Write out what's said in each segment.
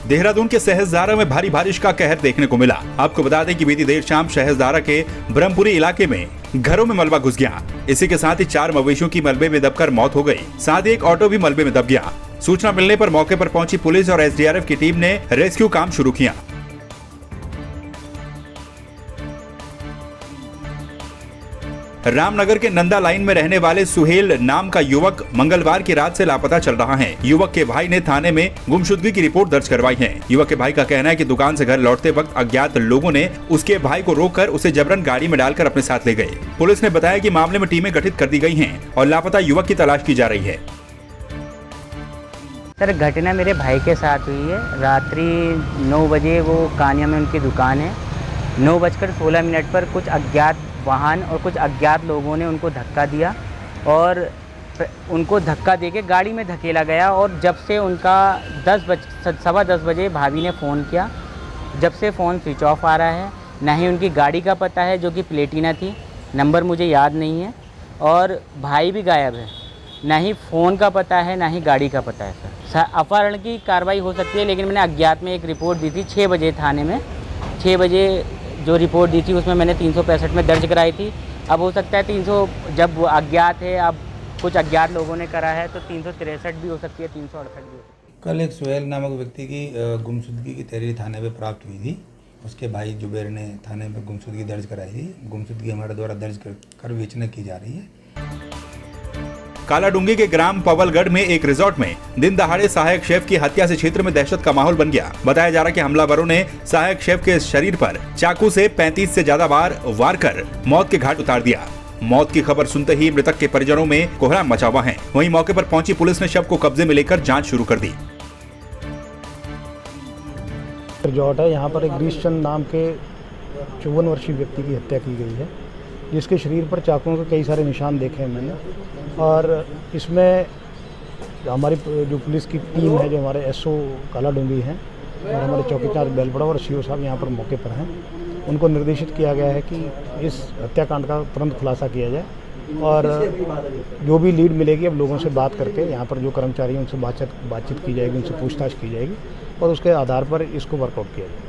देहरादून के सहस्त्रधारा में भारी बारिश का कहर देखने को मिला। आपको बता दें कि बीती देर शाम सहस्त्रधारा के ब्रह्मपुरी इलाके में घरों में मलबा घुस गया। इसी के साथ ही 4 मवेशियों की मलबे में दबकर मौत हो गई। साथ ही एक ऑटो भी मलबे में दब गया। सूचना मिलने पर मौके पर पहुंची पुलिस और एसडीआरएफ की टीम ने रेस्क्यू काम शुरू किया। रामनगर के नंदा लाइन में रहने वाले सुहेल नाम का युवक मंगलवार की रात से लापता चल रहा है। युवक के भाई ने थाने में गुमशुदगी की रिपोर्ट दर्ज करवाई है। युवक के भाई का कहना है कि दुकान से घर लौटते वक्त अज्ञात लोगों ने उसके भाई को रोककर उसे जबरन गाड़ी में डालकर अपने साथ ले गए। पुलिस ने बताया कि मामले में टीमें गठित कर दी गई हैं और लापता युवक की तलाश की जा रही है। सर, घटना मेरे भाई के साथ हुई है। रात्रि 9 बजे वो कानिया में उनकी दुकान है। 9:16 पर कुछ अज्ञात वाहन और कुछ अज्ञात लोगों ने उनको धक्का दिया और उनको धक्का देके गाड़ी में धकेला गया। और जब से उनका 10 बजे भाभी ने फ़ोन किया, जब से फ़ोन स्विच ऑफ आ रहा है। ना ही उनकी गाड़ी का पता है जो कि प्लेटिना थी, नंबर मुझे याद नहीं है, और भाई भी गायब है। ना ही फ़ोन का पता है, ना ही गाड़ी का पता है। सर, अपहरण की कार्रवाई हो सकती है, लेकिन मैंने अज्ञात में एक रिपोर्ट दी थी 6 बजे थाने में। 6 बजे जो रिपोर्ट दी थी उसमें मैंने 365 में दर्ज कराई थी। अब हो सकता है 300, जब वो अज्ञात है, अब कुछ अज्ञात लोगों ने करा है तो 363 भी हो सकती है, 368 भी हो सकती है। कल एक सुहेल नामक व्यक्ति की गुमशुदगी की तहरीर थाने में प्राप्त हुई थी। उसके भाई जुबैर ने थाने में गुमशुदगी दर्ज कराई थी। गुमशुदगी हमारे द्वारा दर्ज कर विवेचना की जा रही है। कालाडूंगी के ग्राम पवलगढ़ में एक रिजॉर्ट में दिन दहाड़े सहायक शेफ की हत्या से क्षेत्र में दहशत का माहौल बन गया। बताया जा रहा है कि हमलावरों ने सहायक शेफ के शरीर पर चाकू से 35 से ज्यादा बार वार कर मौत के घाट उतार दिया। मौत की खबर सुनते ही मृतक के परिजनों में कोहराम मचा हुआ है। वहीं मौके पर पहुंची पुलिस ने शव को कब्जे में लेकर जांच शुरू कर दी। रिजॉर्ट है, यहाँ पर एक ग्रीशचंद नाम के 54 वर्षीय व्यक्ति की हत्या की गई है, जिसके शरीर पर चाकुओं के कई सारे निशान देखे हैं मैंने। और इसमें हमारी जो पुलिस की टीम है, जो हमारे एसओ कालाडूंगी हैं और हमारे चौकीदार बेलपड़ा और सीओ साहब यहाँ पर मौके पर हैं, उनको निर्देशित किया गया है कि इस हत्याकांड का तुरंत खुलासा किया जाए। और जो भी लीड मिलेगी अब लोगों से बात करके, यहाँ पर जो कर्मचारी हैं उनसे बातचीत की जाएगी, उनसे पूछताछ की जाएगी और उसके आधार पर इसको वर्कआउट किया जाएगा।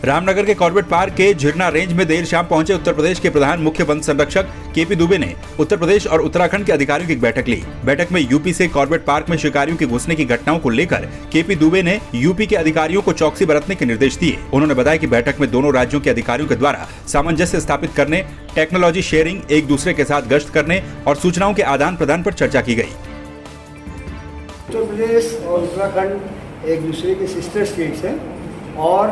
रामनगर के कॉर्बेट पार्क के झिरना रेंज में देर शाम पहुंचे उत्तर प्रदेश के प्रधान मुख्य वन संरक्षक केपी दुबे ने उत्तर प्रदेश और उत्तराखंड के अधिकारियों की बैठक ली। बैठक में यूपी से कॉर्बेट पार्क में शिकारियों के घुसने की घटनाओं को लेकर केपी दुबे ने यूपी के अधिकारियों को चौकसी बरतने के निर्देश दिए। उन्होंने बताया कि बैठक में दोनों राज्यों के अधिकारियों के द्वारा सामंजस्य स्थापित करने, टेक्नोलॉजी शेयरिंग, एक दूसरे के साथ गश्त करने और सूचनाओं के आदान प्रदान पर चर्चा की गई। उत्तर प्रदेश और उत्तराखंड एक दूसरे के सिस्टर स्टेट्स हैं और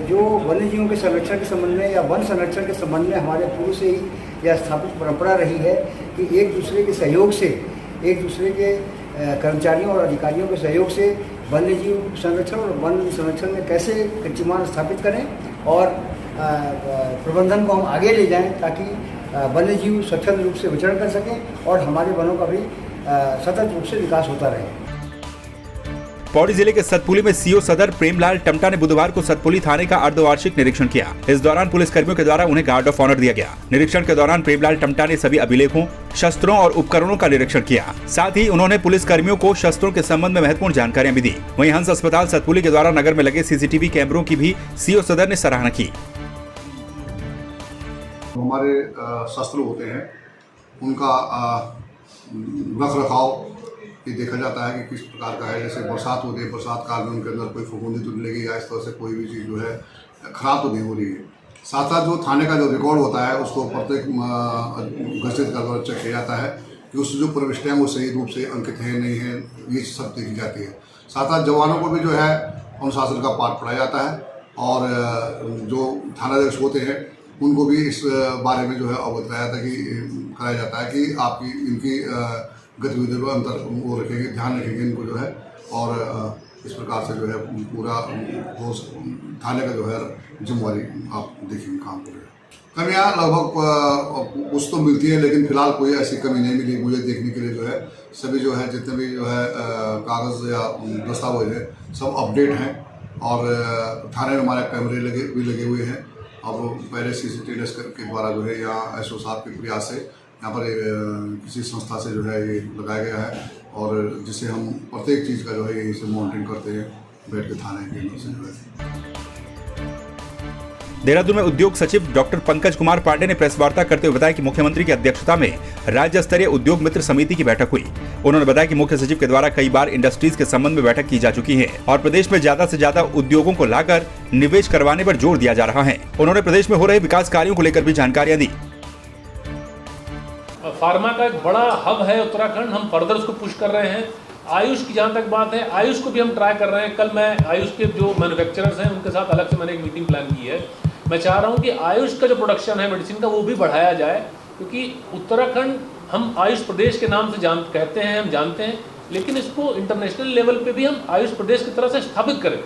जो वन्य जीवों के संरक्षण के संबंध में या वन संरक्षण के संबंध में हमारे पूर्व से ही यह स्थापित परंपरा रही है कि एक दूसरे के सहयोग से, एक दूसरे के कर्मचारियों और अधिकारियों के सहयोग से वन्य जीव संरक्षण और वन संरक्षण में कैसे कीर्तिमान स्थापित करें और प्रबंधन को हम आगे ले जाएं, ताकि वन्य जीव स्वच्छंद रूप से विचरण कर सकें और हमारे वनों का भी सतत रूप से विकास होता रहे। पौड़ी जिले के सतपुली में सीओ सदर प्रेमलाल टमटा ने बुधवार को सतपुली थाने का अर्धवार्षिक निरीक्षण किया। इस दौरान पुलिस कर्मियों के द्वारा उन्हें गार्ड ऑफ ऑनर दिया गया। निरीक्षण के दौरान प्रेमलाल टमटा ने सभी अभिलेखों, शस्त्रों और उपकरणों का निरीक्षण किया। साथ ही उन्होंने पुलिस कर्मियों को शस्त्रों के संबंध में महत्वपूर्ण जानकारियां भी दी। वहीं हंस अस्पताल सतपुली के द्वारा नगर में लगे सीसीटीवी कैमरों की भी सीओ सदर ने सराहना की। हमारे शस्त्र होते हैं, उनका रख रखाव ये देखा जाता है कि किस प्रकार का है। जैसे बरसात होती है, बरसात काल में उनके अंदर कोई फफूंदी तो नहीं लगी या इस तरह से कोई भी चीज़ जो है खराब तो नहीं हो रही है। साथ साथ जो थाने का जो रिकॉर्ड होता है उसको प्रत्येक घोषित कर चेक किया जाता है कि उससे जो प्रविष्टियाँ वो सही रूप से अंकित है नहीं है, ये सब देखी जाती है। साथ साथ जवानों को भी जो है अनुशासन का पाठ पढ़ाया जाता है और जो थानाध्यक्ष होते हैं उनको भी इस बारे में जो है अवगत कराया जाता है कि आपकी इनकी गतिविधियों पर अंतर वो रखेंगे, ध्यान रखेंगे इनको जो है। और इस प्रकार से जो है पूरा थाने का जो है जिम्मेवारी आप देखेंगे काम करें। कमियाँ लगभग कुछ तो मिलती है, लेकिन फिलहाल कोई ऐसी कमी नहीं मिली मुझे देखने के लिए। जो है सभी जो है जितने भी जो है कागज़ या दस्तावेज है सब अपडेट हैं और थाने में हमारे कैमरे लगे हुए हैं। अब पहले सीसीटीवी डेस्क के द्वारा जो है या एसओ साहब के प्रयास से यहाँ पर किसी संस्था से जो है ये लगाया गया है और जिससे हम प्रत्येक चीज़ का जो है यहीं से मॉनिटरिंग करते हैं बैठ के थाने के अंदर से जो है। देहरादून में उद्योग सचिव डॉक्टर पंकज कुमार पांडे ने प्रेस वार्ता करते हुए बताया कि मुख्यमंत्री की अध्यक्षता में राज्य स्तरीय उद्योग मित्र समिति की बैठक हुई। उन्होंने बताया कि मुख्य सचिव के द्वारा कई बार इंडस्ट्रीज के संबंध में बैठक की जा चुकी है और प्रदेश में ज्यादा से ज्यादा उद्योगों को लाकर निवेश करवाने पर जोर दिया जा रहा है। उन्होंने प्रदेश में हो रहे विकास कार्यों को लेकर भी जानकारियां दी। फार्मा का एक बड़ा हब है उत्तराखंड, हम फर्दर उसको पुश कर रहे हैं। आयुष की जहाँ तक बात है, आयुष को भी हम ट्राई कर रहे हैं। कल मैं आयुष के जो मैन्युफैक्चरर्स हैं उनके साथ अलग से मैंने एक मीटिंग प्लान की है। मैं चाह रहा हूँ कि आयुष का जो प्रोडक्शन है मेडिसिन का वो भी बढ़ाया जाए, क्योंकि उत्तराखंड हम आयुष प्रदेश के नाम से कहते हैं, हम जानते हैं, लेकिन इसको इंटरनेशनल लेवल पे भी हम आयुष प्रदेश की तरह से स्थापित करें,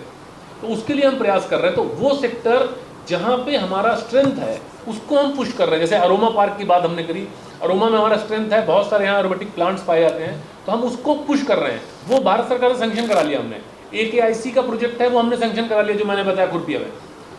तो उसके लिए हम प्रयास कर रहे हैं। तो वो सेक्टर जहाँ पे हमारा स्ट्रेंथ है उसको हम पुश कर रहे हैं। जैसे अरोमा पार्क की बात हमने करी, अरोमा में हमारा स्ट्रेंथ है, बहुत सारे यहाँ एरोमेटिक प्लांट्स पाए जाते हैं, तो हम उसको पुश कर रहे हैं। वो भारत सरकार से सैंक्शन करा लिया हमने। AKIC का प्रोजेक्ट है वो हमने सैंक्शन करा लिया, जो मैंने बताया खुरपिया में।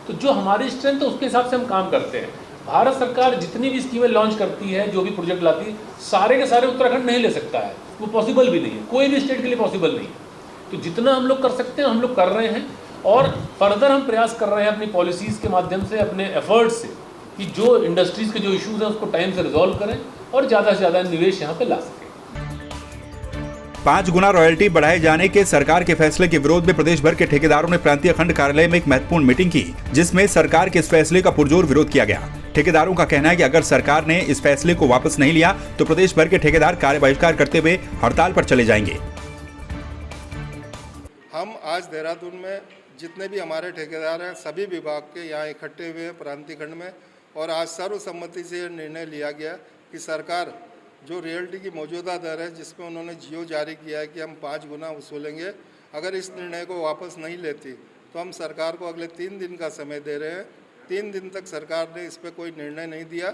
तो जो हमारी स्ट्रेंथ है उसके हिसाब से हम काम करते हैं। भारत सरकार जितनी भी स्कीमें लॉन्च करती है, जो भी प्रोजेक्ट लाती है, सारे के सारे उत्तराखंड नहीं ले सकता है, वो पॉसिबल भी नहीं है, कोई भी स्टेट के लिए पॉसिबल नहीं है। तो जितना हम लोग कर सकते हैं हम लोग कर रहे हैं, और फर्दर हम प्रयास कर रहे हैं अपनी पॉलिसीज़ के माध्यम से, अपने एफर्ट्स से, कि जो इंडस्ट्रीज़ के जो इश्यूज़ हैं उसको टाइम से रिजॉल्व करें और ज़्यादा से ज़्यादा निवेश यहाँ पे ला सकें। 5 गुना रॉयल्टी बढ़ाए जाने के सरकार के फैसले के विरोध में प्रदेश भर के ठेकेदारों ने प्रांतीय खंड कार्यालय में एक महत्वपूर्ण मीटिंग की, जिसमें सरकार के इस फैसले का पुरजोर विरोध किया गया। ठेकेदारों का कहना है कि अगर सरकार ने इस फैसले को वापस नहीं लिया तो प्रदेश भर के ठेकेदार कार्य बहिष्कार करते हुए हड़ताल पर चले जाएंगे। हम आज देहरादून में जितने भी हमारे ठेकेदार हैं, सभी विभाग के यहाँ इकट्ठे हुए हैं प्रांतीय खंड में, और आज सर्वसम्मति से निर्णय लिया गया कि सरकार जो रियल्टी की मौजूदा दर है, जिसमें उन्होंने जियो जारी किया है कि हम 5 गुना वसूलेंगे, अगर इस निर्णय को वापस नहीं लेती तो हम सरकार को अगले 3 दिन का समय दे रहे हैं। 3 दिन तक सरकार ने इस पर कोई निर्णय नहीं दिया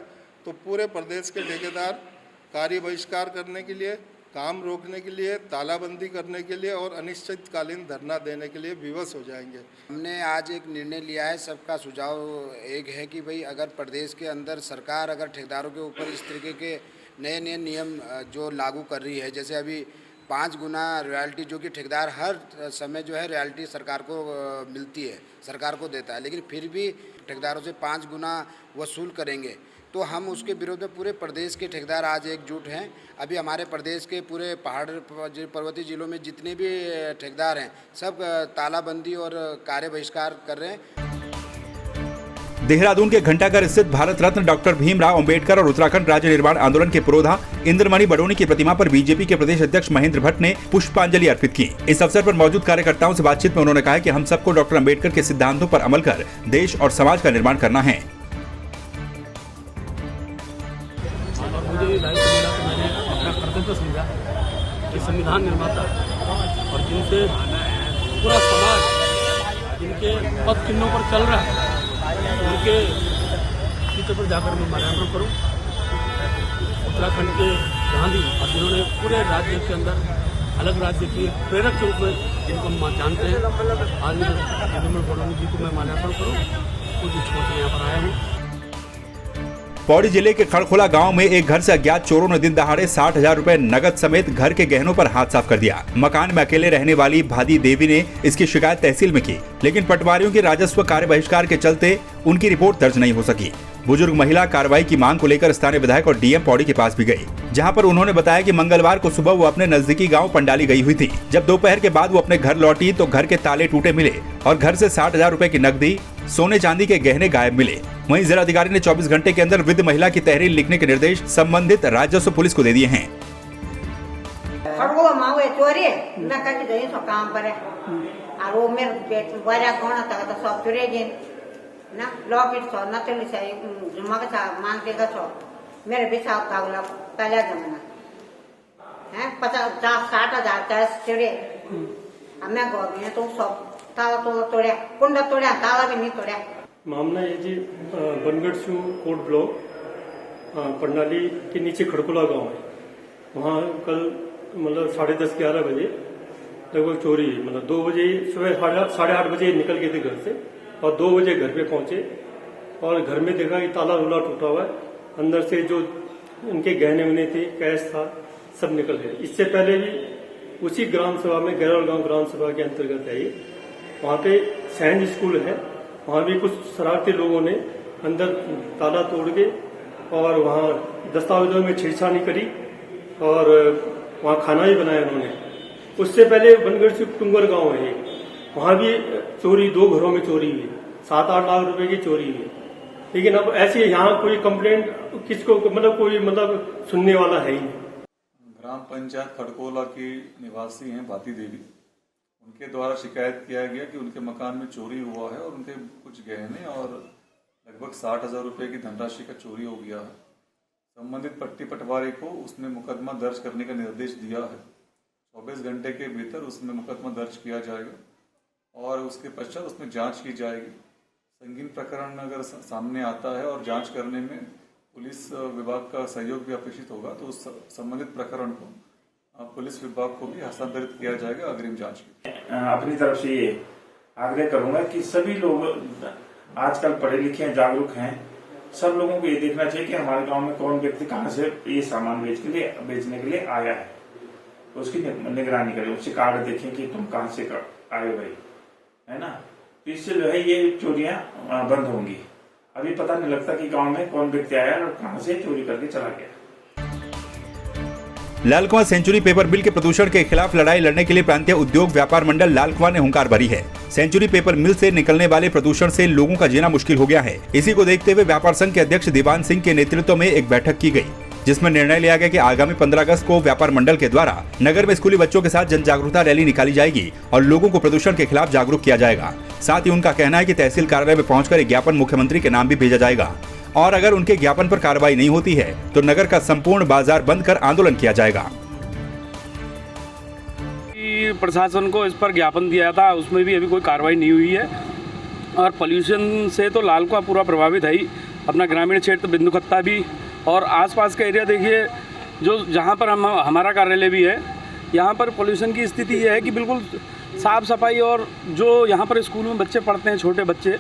तो पूरे प्रदेश के ठेकेदार कार्य बहिष्कार करने के लिए, काम रोकने के लिए, तालाबंदी करने के लिए और अनिश्चितकालीन धरना देने के लिए विवश हो जाएंगे। हमने आज एक निर्णय लिया है, सबका सुझाव एक है कि भाई अगर प्रदेश के अंदर सरकार अगर ठेकेदारों के ऊपर इस तरीके के नए नियम जो लागू कर रही है, जैसे अभी 5 गुना रॉयल्टी, जो कि ठेकेदार हर समय जो है रॉयल्टी सरकार को मिलती है, सरकार को देता है, लेकिन फिर भी ठेकेदारों से 5 गुना वसूल करेंगे, तो हम उसके विरोध में पूरे प्रदेश के ठेकेदार आज एकजुट हैं। अभी हमारे प्रदेश के पूरे पहाड़ पर्वतीय जिलों में जितने भी ठेकेदार हैं, सब तालाबंदी और कार्य बहिष्कार कर रहे हैं। देहरादून के घंटाघर स्थित भारत रत्न डॉक्टर भीमराव अंबेडकर और उत्तराखंड राज्य निर्माण आंदोलन के पुरोधा इंद्रमणि बडोनी की प्रतिमा पर बीजेपी के प्रदेश अध्यक्ष महेंद्र भट्ट ने पुष्पांजलि अर्पित की। इस अवसर पर मौजूद कार्यकर्ताओं से बातचीत में उन्होंने कहा कि हम सबको डॉक्टर अंबेडकर के सिद्धांतों पर अमल कर देश और समाज का निर्माण करना है। मुझे ये दायित्व मिला तो मैंने अपना कर्तव्य समझा कि संविधान निर्माता और जिनसे पूरा समाज जिनके पद चिन्हों पर चल रहा है, उनके चित्र पर जाकर मैं माल्यार्पण करूं। उत्तराखंड के गांधी, और जिन्होंने पूरे राज्य के अंदर अलग राज्य के प्रेरक के रूप में जिनको हम जानते हैं, आज इंद्रमणि बडोनी जी को मैं माल्यार्पण करूं, कुछ छोड़ के यहाँ पर आया हूँ। पौड़ी जिले के खड़खोला गांव में एक घर से अज्ञात चोरों ने दिन दहाड़े 60,000 रुपए नगद समेत घर के गहनों पर हाथ साफ कर दिया। मकान में अकेले रहने वाली भादी देवी ने इसकी शिकायत तहसील में की, लेकिन पटवारियों के राजस्व कार्य बहिष्कार के चलते उनकी रिपोर्ट दर्ज नहीं हो सकी। बुजुर्ग महिला कार्रवाई की मांग को लेकर स्थानीय विधायक और डीएम पौड़ी के पास भी गई, जहां पर उन्होंने बताया कि मंगलवार को सुबह वो अपने नजदीकी गांव पंडाली गई हुई थी। जब दोपहर के बाद वो अपने घर लौटी तो घर के ताले टूटे मिले और घर से 60,000 रुपए की नकदी, सोने चांदी के गहने गायब मिले। वहीं जिलाधिकारी ने 24 घंटे के अंदर वृद्ध महिला की तहरीर लिखने के निर्देश संबंधित राजस्व पुलिस को दे दिए हैं। ना लॉकेट छो ना तेली से जुम्मा का मांग के का छो मेरे भी साहब का पहले जमाना है 50-60,000 कैश चढ़े। मैं गौर तो सब ताला तोड़ा कुंडा तोड़ा, ताला भी नहीं तोड़ा। मामला ये जी बनगढ़ कोट ब्लॉक पंडाली के नीचे खड़कोला गांव है। वहाँ कल मतलब 10:30-11 बजे लगभग चोरी, मतलब 2 बजे सुबह 8:30 बजे निकल गए थे घर से और 2 बजे घर पे पहुंचे और घर में देखा कि ताला रूला टूटा हुआ है, अंदर से जो उनके गहने वहने थे, कैश था, सब निकल गए। इससे पहले भी उसी ग्राम सभा में, गैरौल गांव ग्राम सभा के अंतर्गत है, वहाँ पे सैंज स्कूल है, वहाँ भी कुछ शरारती लोगों ने अंदर ताला तोड़ के और वहाँ दस्तावेजों में छेड़छाड़ी करी और वहाँ खाना भी बनाया उन्होंने। उससे पहले बनगढ़ से टुंगर गांव है, वहाँ भी चोरी, 2 घरों में चोरी हुई, 7-8 लाख रुपए की चोरी हुई। लेकिन अब ऐसी यहाँ कोई कंप्लेंट किसको कोई सुनने वाला है ही नहीं। ग्राम पंचायत खड़कोला की निवासी हैं भाती देवी, उनके द्वारा शिकायत किया गया कि उनके मकान में चोरी हुआ है और उनके कुछ गहने और लगभग 60,000 रुपए की धनराशि का चोरी हो गया है। संबंधित पट्टी पटवारी को उसमें मुकदमा दर्ज करने का निर्देश दिया है। 24 घंटे के भीतर उसमें मुकदमा दर्ज किया जाएगा और उसके पश्चात उसमें जांच की जाएगी। संगीन प्रकरण अगर सामने आता है और जांच करने में पुलिस विभाग का सहयोग भी अपेक्षित होगा तो उस संबंधित प्रकरण को पुलिस विभाग को भी हस्तांतरित किया जाएगा अग्रिम जांच के। अपनी तरफ से ये आग्रह करूंगा कि सभी लोग आजकल पढ़े लिखे हैं, जागरूक हैं, सब लोगों को ये देखना चाहिए कि हमारे गांव में कौन व्यक्ति कहाँ से ये सामान बेचने के लिए आया है, उसकी निगरानी करें, उससे कार्ड देखें कि तुम कहाँ से आए भाई, है ना। तो इससे जो है ये चोरियां बंद होंगी। अभी पता नहीं लगता कि गांव में कौन व्यक्ति आया और कहां से चोरी करके चला गया। लालकुआं सेंचुरी पेपर मिल के प्रदूषण के खिलाफ लड़ाई लड़ने के लिए प्रांतीय उद्योग व्यापार मंडल लालकुआं ने हुंकार भरी है। सेंचुरी पेपर मिल से निकलने वाले प्रदूषण से लोगों का जीना मुश्किल हो गया है। इसी को देखते हुए व्यापार संघ के अध्यक्ष दीवान सिंह के नेतृत्व में एक बैठक की गई, जिसमें निर्णय लिया गया कि आगामी 15 अगस्त को व्यापार मंडल के द्वारा नगर में स्कूली बच्चों के साथ जन जागरूकता रैली निकाली जाएगी और लोगों को प्रदूषण के खिलाफ जागरूक किया जाएगा। साथ ही उनका कहना है कि तहसील कार्यालय में पहुंचकर एक ज्ञापन मुख्यमंत्री के नाम भी भेजा जाएगा और अगर उनके ज्ञापन पर कार्रवाई नहीं होती है तो नगर का संपूर्ण बाजार बंद कर आंदोलन किया जाएगा। प्रशासन को इस पर ज्ञापन दिया था, उसमें भी अभी कोई कार्रवाई नहीं हुई है और पोल्यूशन से तो लालकुआं पूरा प्रभावित है ही, अपना ग्रामीण क्षेत्र बिंदुखत्ता भी और आसपास का एरिया देखिए, जो जहाँ पर हमारा कार्यालय भी है, यहाँ पर पोल्यूशन की स्थिति ये है कि बिल्कुल साफ़ सफाई और जो यहाँ पर स्कूल में बच्चे पढ़ते हैं, छोटे बच्चे,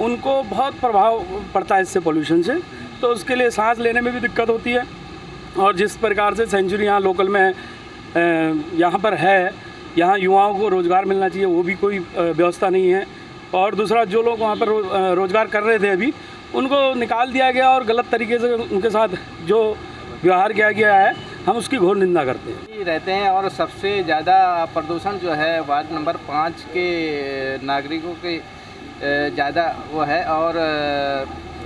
उनको बहुत प्रभाव पड़ता है इससे पोल्यूशन से, तो उसके लिए सांस लेने में भी दिक्कत होती है। और जिस प्रकार से सेंचुरी यहाँ लोकल में यहाँ पर है, यहाँ युवाओं को रोज़गार मिलना चाहिए, वो भी कोई व्यवस्था नहीं है। और दूसरा, जो लोग वहाँ पर रोज़गार कर रहे थे अभी, उनको निकाल दिया गया और गलत तरीके से उनके साथ जो व्यवहार किया गया है, हम उसकी घोर निंदा करते हैं। रहते हैं और सबसे ज़्यादा प्रदूषण जो है वार्ड नंबर 5 के नागरिकों के ज़्यादा वो है। और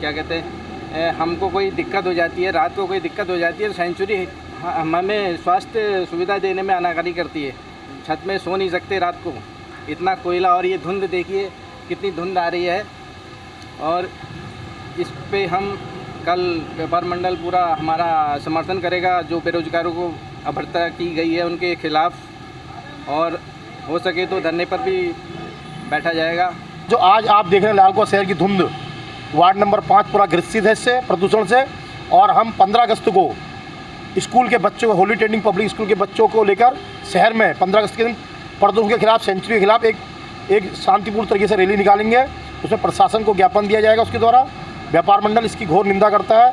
क्या कहते हैं, हमको कोई दिक्कत हो जाती है, रात को कोई दिक्कत हो जाती है तो सेंचुरी हमें स्वास्थ्य सुविधा देने में अनाकारी करती है। छत में सो नहीं सकते रात को, इतना कोयला, और ये धुंध देखिए कितनी धुंध आ रही है। और इस पे हम कल व्यापार मंडल पूरा हमारा समर्थन करेगा, जो बेरोजगारों को अभद्रता की गई है उनके खिलाफ, और हो सके तो धरने पर भी बैठा जाएगा। जो आज आप देख रहे हैं लालकुआं शहर की धुंध, वार्ड नंबर 5 पूरा ग्रसित है इससे, प्रदूषण से। और हम 15 अगस्त को स्कूल के बच्चों को, होली ट्रेनिंग पब्लिक स्कूल के बच्चों को लेकर शहर में 15 अगस्त के दिन प्रदूषण के खिलाफ, सेंचुरी के खिलाफ एक शांतिपूर्ण तरीके से रैली निकालेंगे। उसमें प्रशासन को ज्ञापन दिया जाएगा उसके द्वारा। व्यापार मंडल इसकी घोर निंदा करता है।